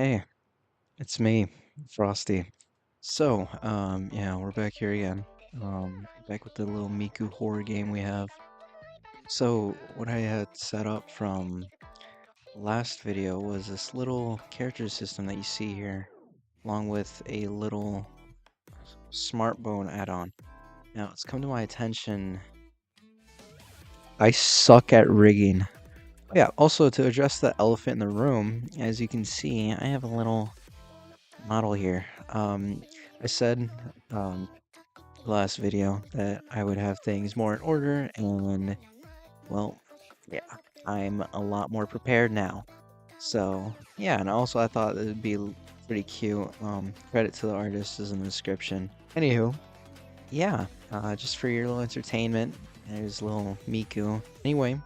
Hey, it's me, Frosty. Yeah, we're back here again. Back with the little Miku horror game we have. So, what I had set up from last video was this little character system that you see here, along with a little smart bone add-on. Now, it's come to my attention, I suck at rigging. Yeah, also to address the elephant in the room, as you can see, I have a little model here. I said last video that I would have things more in order, and well, yeah, I'm a lot more prepared now. So yeah, and also I thought it would be pretty cute. Credit to the artist is in the description. Anywho, yeah, just for your little entertainment, there's little Miku. Anyway,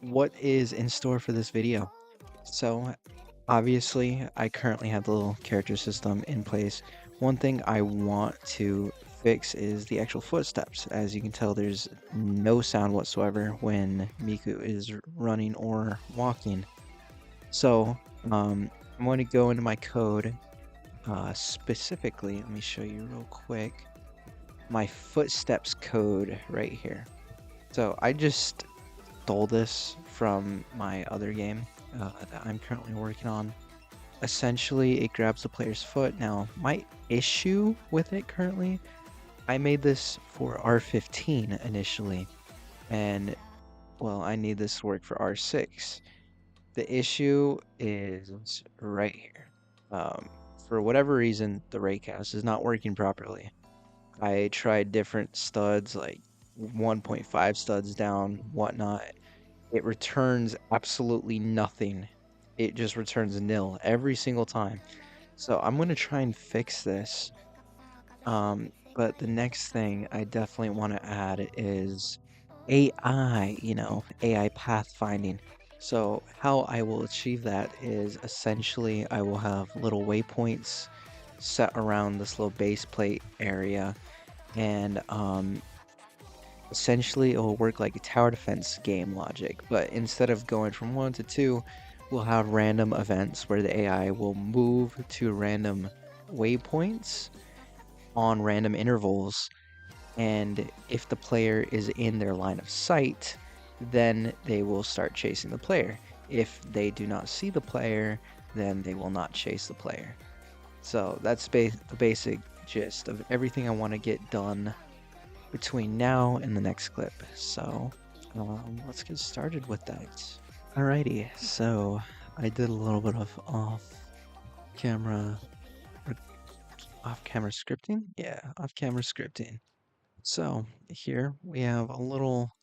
what is in store for this video? So obviously, I currently have the little character system in place. One thing I want to fix is the actual footsteps. As you can tell, there's no sound whatsoever when Miku is running or walking. So, I'm going to go into my code, specifically, let me show you real quick, my footsteps code right here. So I just stole this from my other game that I'm currently working on. Essentially, it grabs the player's foot. Now, my issue with it currently, I made this for R15 initially, and well, I need this to work for R6. The issue is right here. For whatever reason, the raycast is not working properly. I tried different studs, like 1.5 studs down, whatnot. It returns absolutely nothing. It just returns nil every single time. So I'm going to try and fix this. But the next thing I definitely want to add is AI, AI pathfinding. So how I will achieve that is essentially I will have little waypoints set around this little base plate area, and essentially it will work like a tower defense game logic, but instead of going from 1 to 2, we'll have random events where the AI will move to random waypoints on random intervals, and if the player is in their line of sight, then they will start chasing the player. If they do not see the player, then they will not chase the player. So that's the basic gist of everything I want to get done between now and the next clip. So let's get started with that. Alrighty, so I did a little bit of camera off-camera scripting. Yeah, off-camera scripting. So here we have a little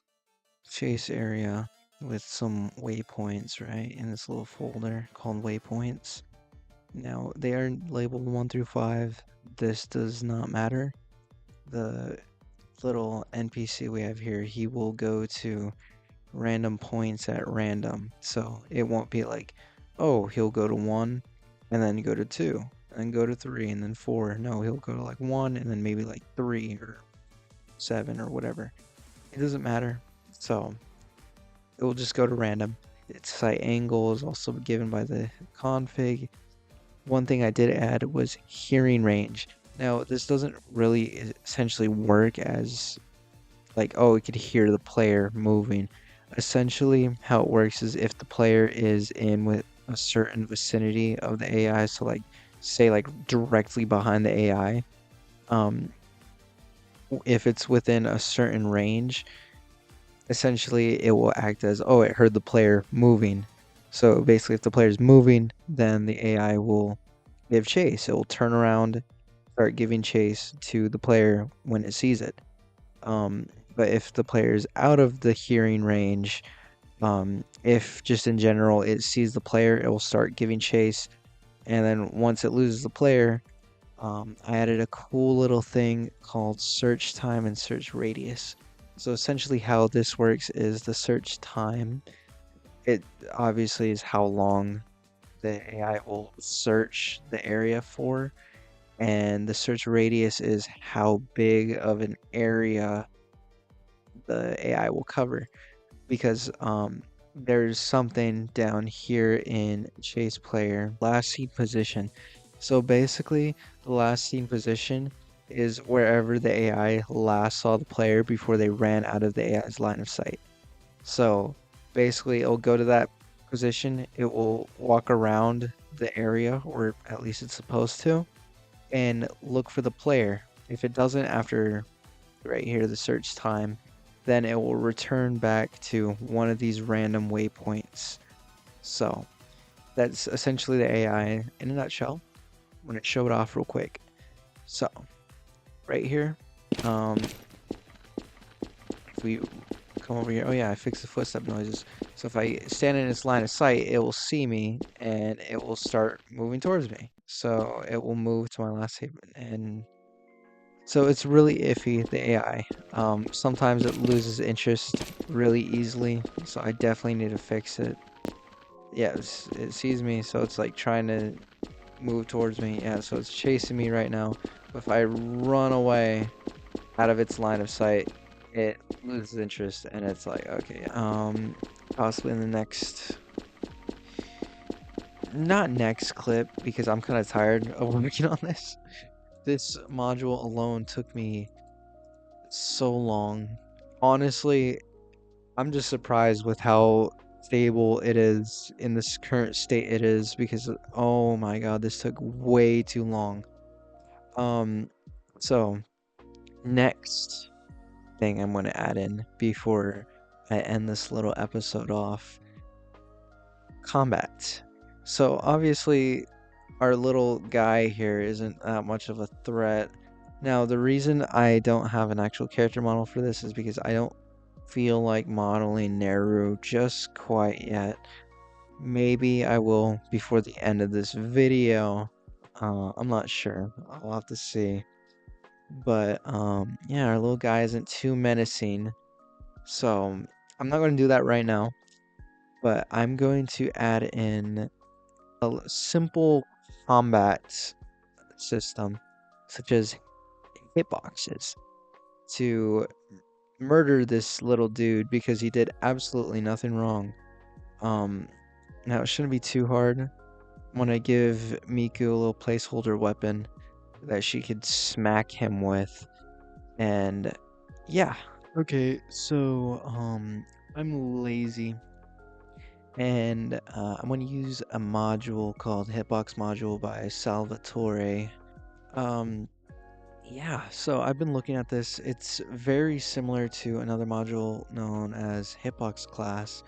chase area with some waypoints, right, in this little folder called waypoints. Now they are labeled 1 through 5. This does not matter. The little NPC we have here, he will go to random points at random. So it won't be like, oh, he'll go to 1 and then go to 2 and then go to 3 and then 4. No, he'll go to like 1 and then maybe like 3 or 7 or whatever. It doesn't matter. So it will just go to random. Its sight angle is also given by the config. One thing I did add was hearing range. Now, this doesn't really essentially work as like, oh, it could hear the player moving. Essentially, how it works is if the player is in with a certain vicinity of the AI, so like, say like directly behind the AI, if it's within a certain range, essentially it will act as, oh, it heard the player moving. So basically, if the player is moving, then the AI will give chase. It will turn around, start giving chase to the player when it sees it. But if the player is out of the hearing range, if just in general it sees the player, it will start giving chase. And then once it loses the player, I added a cool little thing called search time and search radius. So essentially how this works is the search time, it obviously is how long the AI will search the area for, and the search radius is how big of an area the AI will cover. Because there's something down here in chase player, last seen position. So basically, the last seen position is wherever the AI last saw the player before they ran out of the AI's line of sight. So basically, it'll go to that position, it will walk around the area, or at least it's supposed to, and look for the player. If it doesn't after right here, the search time, then it will return back to one of these random waypoints. So that's essentially the AI in a nutshell. I'm gonna show it off real quick. So right here, um, if we come over here, oh yeah, I fixed the footstep noises. So if I stand in its line of sight, it will see me and it will start moving towards me. So it will move to my last haven, and so it's really iffy, the AI. Sometimes it loses interest really easily, so I definitely need to fix it. Yeah, it sees me, so it's like trying to move towards me. Yeah, so it's chasing me right now. But if I run away out of its line of sight, it loses interest, and it's like, okay, possibly in the next, not next clip, because I'm kind of tired of working on this. This module alone took me so long. Honestly, I'm just surprised with how stable it is in this current state it is, because oh my god, this took way too long. Um, so next thing I'm going to add in before I end this little episode off, combat. So obviously our little guy here isn't that much of a threat. Now, the reason I don't have an actual character model for this is because I don't feel like modeling Neru just quite yet. Maybe I will before the end of this video. I'm not sure. I'll have to see. But yeah, our little guy isn't too menacing. So I'm not going to do that right now. But I'm going to add in a simple combat system, such as hitboxes, to murder this little dude because he did absolutely nothing wrong. Um, Now it shouldn't be too hard. When I give Miku a little placeholder weapon that she could smack him with, and yeah. Okay, so I'm lazy, and I'm gonna use a module called Hitbox Module by Salvatore. Um, Yeah, so I've been looking at this. It's very similar to another module known as Hitbox Class,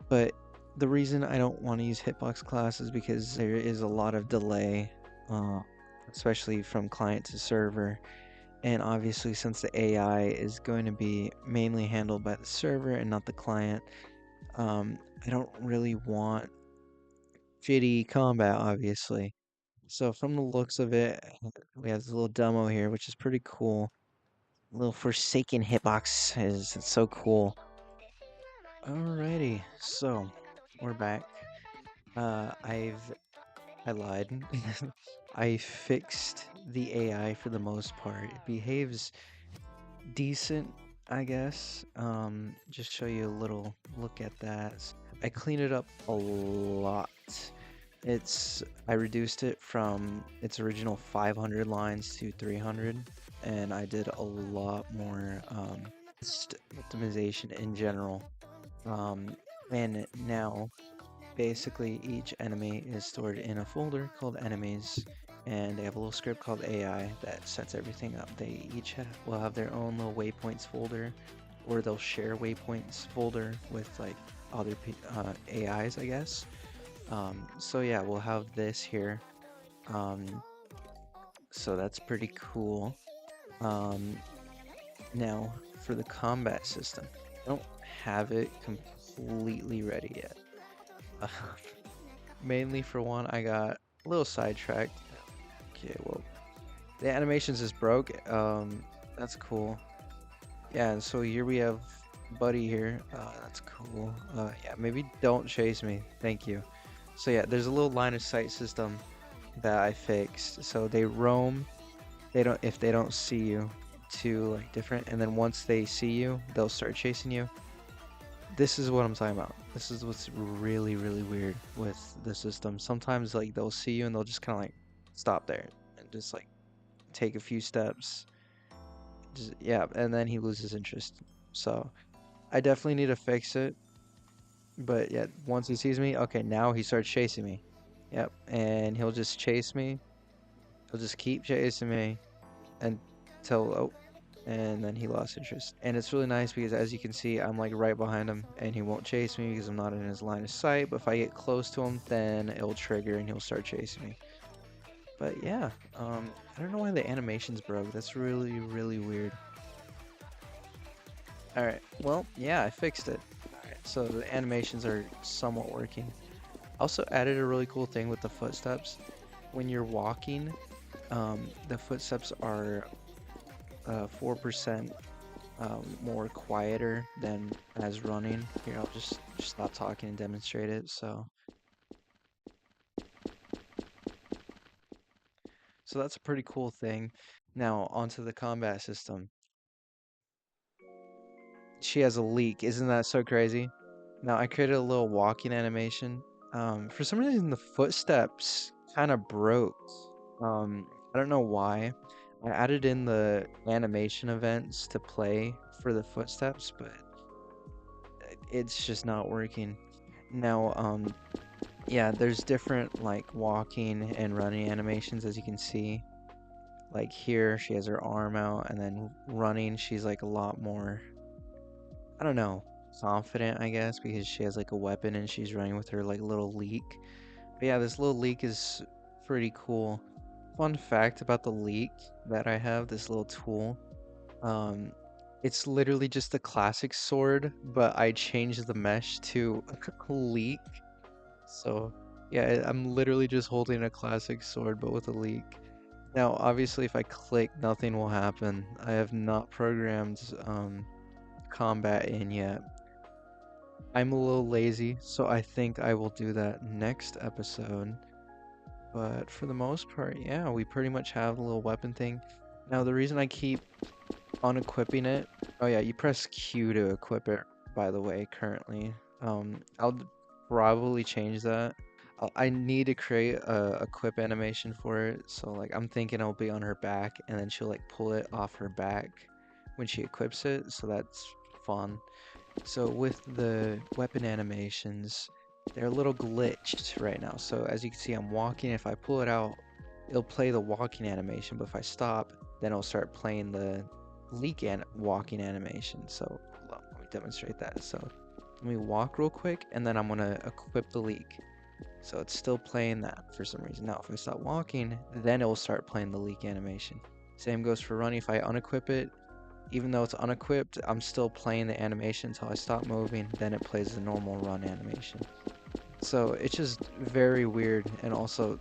but the reason I don't want to use Hitbox Class is because there is a lot of delay, uh, especially from client to server. And obviously, since the AI is going to be mainly handled by the server and not the client, I don't really want shitty combat, obviously. So from the looks of it, we have this little demo here, which is pretty cool. Little Forsaken hitbox is it's so cool. Alrighty, so we're back. I lied. I fixed the AI for the most part. It behaves decent, I guess. Just show you a little look at that. I cleaned it up a lot. I reduced it from its original 500 lines to 300, and I did a lot more just optimization in general. And now basically each enemy is stored in a folder called enemies, and they have a little script called AI that sets everything up. They each will have their own little waypoints folder, or they'll share waypoints folder with like other AIs, I guess. So yeah, we'll have this here. Um, so that's pretty cool. Um, Now for the combat system, I don't have it completely ready yet. Mainly for one, I got a little sidetracked. Okay, well, the animations is broke. That's cool. Yeah, and so here we have Buddy here. That's cool. Yeah, maybe don't chase me. Thank you. So yeah, there's a little line of sight system that I fixed. So they roam. They don't if they don't see you, to like different, and then once they see you, they'll start chasing you. this is what I'm talking about. This is what's really, really weird with the system. Sometimes like they'll see you and they'll just kind of like stop there and just like take a few steps. Just, yeah, and then he loses interest. So I definitely need to fix it. But yeah, once he sees me, okay, now he starts chasing me. Yep, and he'll just chase me. He'll just keep chasing me until and then he lost interest. And it's really nice because as you can see, I'm like right behind him and he won't chase me because I'm not in his line of sight. But if I get close to him, then it'll trigger and he'll start chasing me. But yeah, I don't know why the animations broke. That's really, really weird. Alright, well, yeah, I fixed it. Alright, so the animations are somewhat working. Also added a really cool thing with the footsteps. When you're walking, the footsteps are 4% more quieter than as running. Here, I'll just stop talking and demonstrate it. So that's a pretty cool thing. Now onto the combat system. She has a leak. Isn't that so crazy? Now I created a little walking animation. For some reason the footsteps kind of broke. I don't know why. I added in the animation events to play for the footsteps, but it's just not working. Now, yeah, there's different like walking and running animations as you can see. Like here, she has her arm out, and then running, she's like a lot more, I don't know, confident, I guess, because she has like a weapon and she's running with her like little leak. But yeah, this little leak is pretty cool. Fun fact about the leak that I have, this little tool. Um, it's literally just a classic sword, but I changed the mesh to a leak. So yeah, I'm literally just holding a classic sword, but with a leak. Now, obviously, if I click, nothing will happen. I have not programmed combat in yet. I'm a little lazy, so I think I will do that next episode. But for the most part, yeah, we pretty much have the little weapon thing. Now, the reason I keep unequipping it, oh yeah, you press Q to equip it, by the way, currently. I'll probably change that. I need to create a equip animation for it, so like I'm thinking it'll be on her back, and then she'll like pull it off her back when she equips it, so that's fun. So with the weapon animations, they're a little glitched right now. So as you can see, I'm walking. If I pull it out, it'll play the walking animation, but if I stop, then it'll start playing the walking animation. So hold on, let me demonstrate that. So let me walk real quick, and then I'm gonna equip the leak. So it's still playing that for some reason. Now if I stop walking, then it will start playing the leak animation. Same goes for running. If I unequip it, even though it's unequipped, I'm still playing the animation until I stop moving, then it plays the normal run animation. So it's just very weird, and also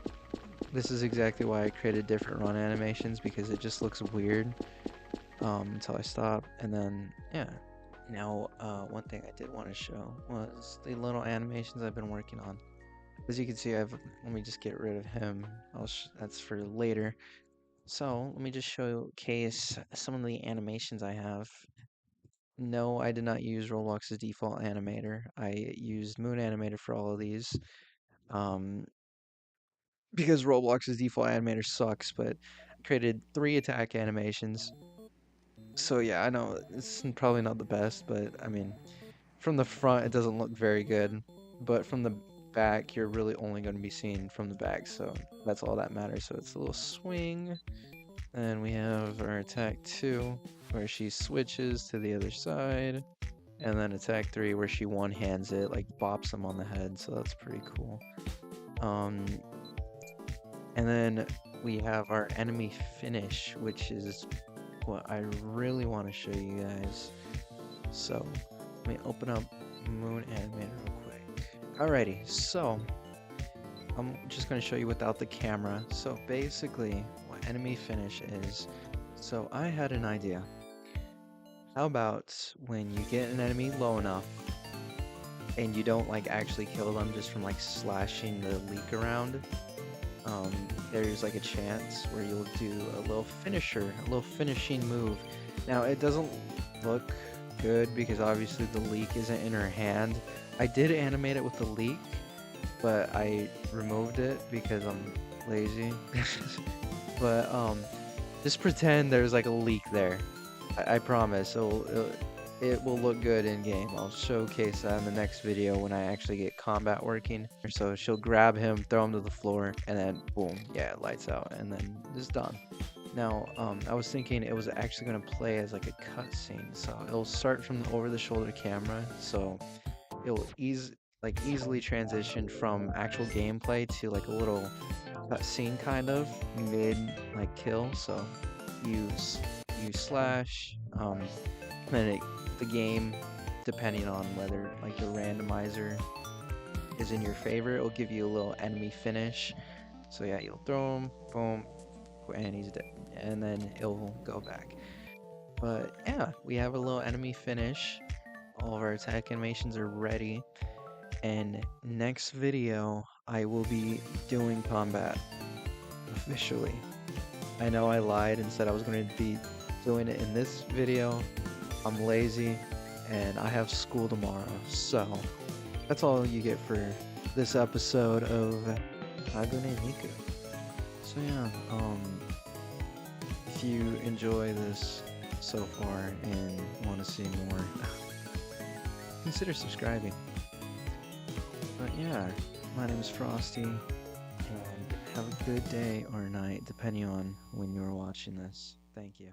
this is exactly why I created different run animations, because it just looks weird until I stop, and then yeah. Now, one thing I did want to show was the little animations I've been working on. As you can see, let me just get rid of him. That's for later. So let me just showcase some of the animations I have. No, I did not use Roblox's default animator. I used Moon Animator for all of these. Um, because Roblox's default animator sucks, but I created 3 attack animations. So yeah, I know it's probably not the best, but I mean, from the front it doesn't look very good, but from the back you're really only going to be seeing from the back, so that's all that matters. So it's a little swing. And we have our attack 2, where she switches to the other side. And then attack 3, where she one-hands it, like bops him on the head, so that's pretty cool. Um, and then we have our enemy finish, which is what I really want to show you guys. So, let me open up Moon Animator real quick. Alrighty, so I'm just going to show you without the camera. So basically, what enemy finish is, so I had an idea. How about when you get an enemy low enough and you don't like actually kill them just from like slashing the leak around, there's like a chance where you'll do a little finishing move. Now it doesn't look good because obviously the leak isn't in her hand. I did animate it with the leak, but I removed it because I'm lazy. But just pretend there's like a leak there. I promise it will look good in game. I'll showcase that in the next video when I actually get combat working. So she'll grab him, throw him to the floor, and then boom, yeah, lights out, and then it's done. Now, I was thinking it was actually gonna play as like a cutscene, so it'll start from the over-the-shoulder camera, so it'll easily transition from actual gameplay to like a little cutscene kind of mid like kill. So you you slash, then the game, depending on whether like the randomizer is in your favor, it'll give you a little enemy finish. So yeah, you'll throw him, boom, and he's dead, and then it'll go back. But yeah, we have a little enemy finish. All of our attack animations are ready. And next video, I will be doing combat officially. I know I lied and said I was going to be doing it in this video. I'm lazy and I have school tomorrow. So that's all you get for this episode of Hagune Miku. So yeah, if you enjoy this so far and want to see more, consider subscribing. But yeah, my name is Frosty, and have a good day or night, depending on when you're watching this. Thank you.